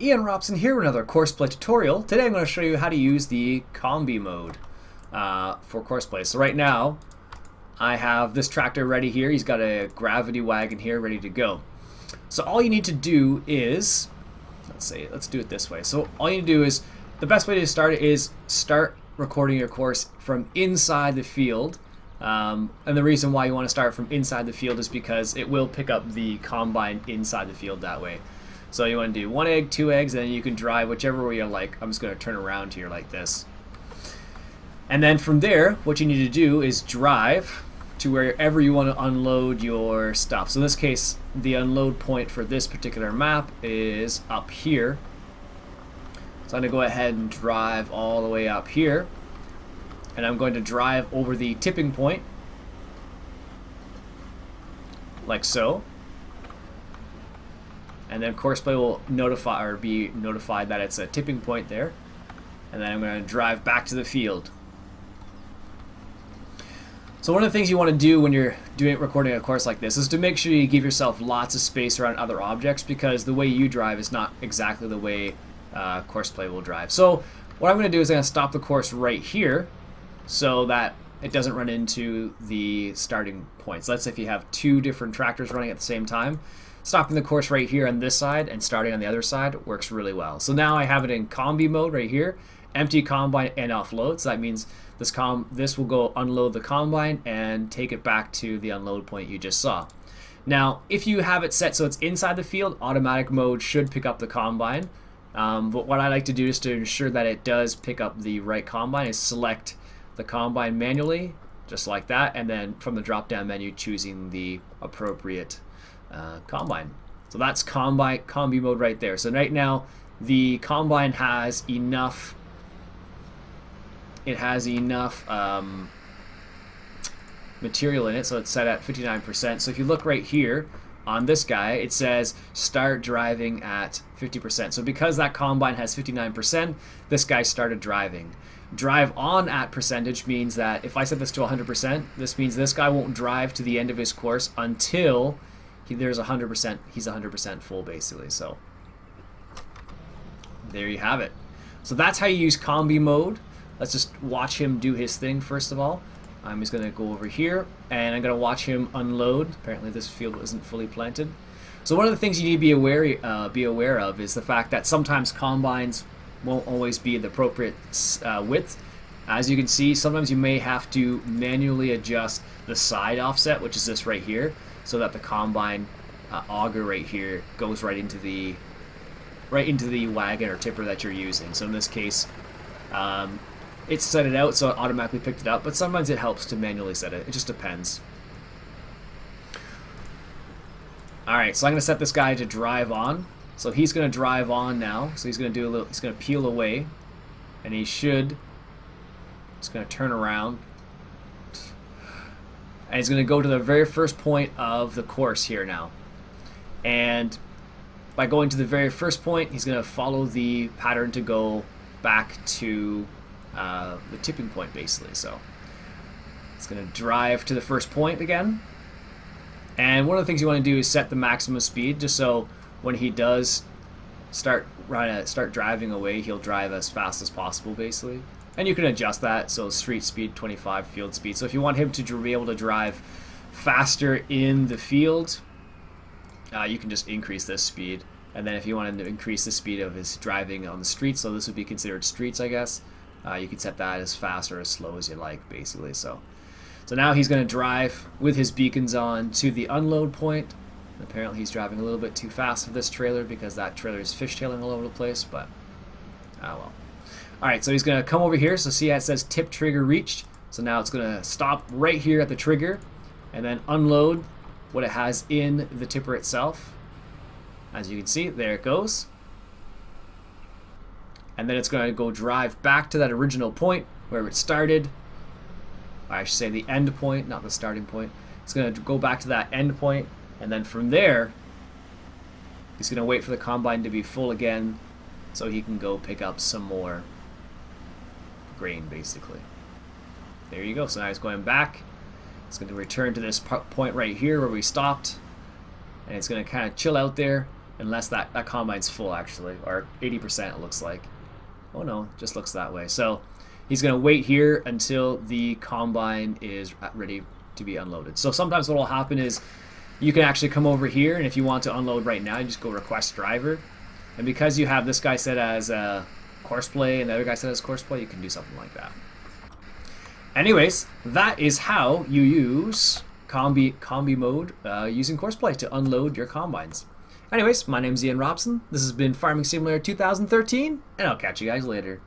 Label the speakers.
Speaker 1: Iain Robson here with another Courseplay tutorial. Today I'm going to show you how to use the Combi mode for Courseplay. So right now I have this tractor ready here. He's got a gravity wagon here ready to go. So all you need to do is, let's do it this way. So all you need to do is, the best way to start it is start recording your course from inside the field. And the reason why you want to start from inside the field is because it will pick up the combine inside the field that way. So you want to do 1 egg, 2 eggs, and then you can drive whichever way you like. I'm just going to turn around here like this. And then from there, what you need to do is drive to wherever you want to unload your stuff. So in this case, the unload point for this particular map is up here. So I'm going to go ahead and drive all the way up here. And I'm going to drive over the tipping point, like so. And then Courseplay will notify or be notified that it's a tipping point there. And then I'm going to drive back to the field. So one of the things you want to do when you're recording a course like this is to make sure you give yourself lots of space around other objects, because the way you drive is not exactly the way Courseplay will drive. So what I'm going to do is I'm going to stop the course right here so that it doesn't run into the starting points. Let's say if you have 2 different tractors running at the same time, stopping the course right here on this side and starting on the other side works really well. So now I have it in Combi mode right here, empty combine and offload. So that means this will go unload the combine and take it back to the unload point you just saw. Now, if you have it set so it's inside the field, automatic mode should pick up the combine. But what I like to do is to ensure that it does pick up the right combine is select the combine manually, just like that, and then from the drop-down menu choosing the appropriate combine. So that's Combi mode right there. So right now the combine has enough. It has enough material in it, so it's set at 59%. So if you look right here on this guy, it says start driving at 50%. So because that combine has 59%, this guy started driving. Drive on at percentage means that if I set this to 100%, this means this guy won't drive to the end of his course until there's 100%. He's 100% full, basically. So there you have it. So that's how you use Combi mode. Let's just watch him do his thing first of all. I'm just going to go over here and I'm going to watch him unload. Apparently this field isn't fully planted. So one of the things you need to be aware of is the fact that sometimes combines won't always be the appropriate width. As you can see, sometimes you may have to manually adjust the side offset, which is this right here, so that the combine auger right here goes right into the wagon or tipper that you're using. So in this case, it's set it out so it automatically picked it up, but sometimes it helps to manually set it. It just depends. Alright, so I'm going to set this guy to drive on. So he's going to drive on now. So he's going to do a little, he's going to peel away, and he's going to turn around. And he's going to go to the very first point of the course here now. And by going to the very first point, he's going to follow the pattern to go back to the tipping point, basically. So it's going to drive to the first point again. And one of the things you want to do is set the maximum speed, just so when he does start driving away, he'll drive as fast as possible, basically. And you can adjust that, so street speed 25, field speed. So if you want him to be able to drive faster in the field, you can just increase this speed. And then if you want him to increase the speed of his driving on the streets, so this would be considered streets, I guess, you can set that as fast or as slow as you like, basically. So now he's going to drive with his beacons on to the unload point. Apparently he's driving a little bit too fast for this trailer because that trailer is fishtailing all over the place, but oh well. Alright, so he's going to come over here. So see how it says tip trigger reached. So now it's going to stop right here at the trigger and then unload what it has in the tipper itself. As you can see, there it goes. And then it's going to go drive back to that original point where it started. I should say the end point, not the starting point. It's going to go back to that end point. And then from there, he's going to wait for the combine to be full again so he can go pick up some more grain, basically. There you go. So now he's going back. It's going to return to this point right here where we stopped. And it's going to kind of chill out there. unless that combine's full actually, or 80% it looks like. Oh no, it just looks that way. So he's going to wait here until the combine is ready to be unloaded. So sometimes what will happen is you can actually come over here, and if you want to unload right now, you just go request driver. And because you have this guy set as Courseplay and the other guy set as Courseplay, you can do something like that. Anyways, that is how you use Combi mode using Courseplay to unload your combines. Anyways, my name's Iain Robson. This has been Farming Simulator 2013, and I'll catch you guys later.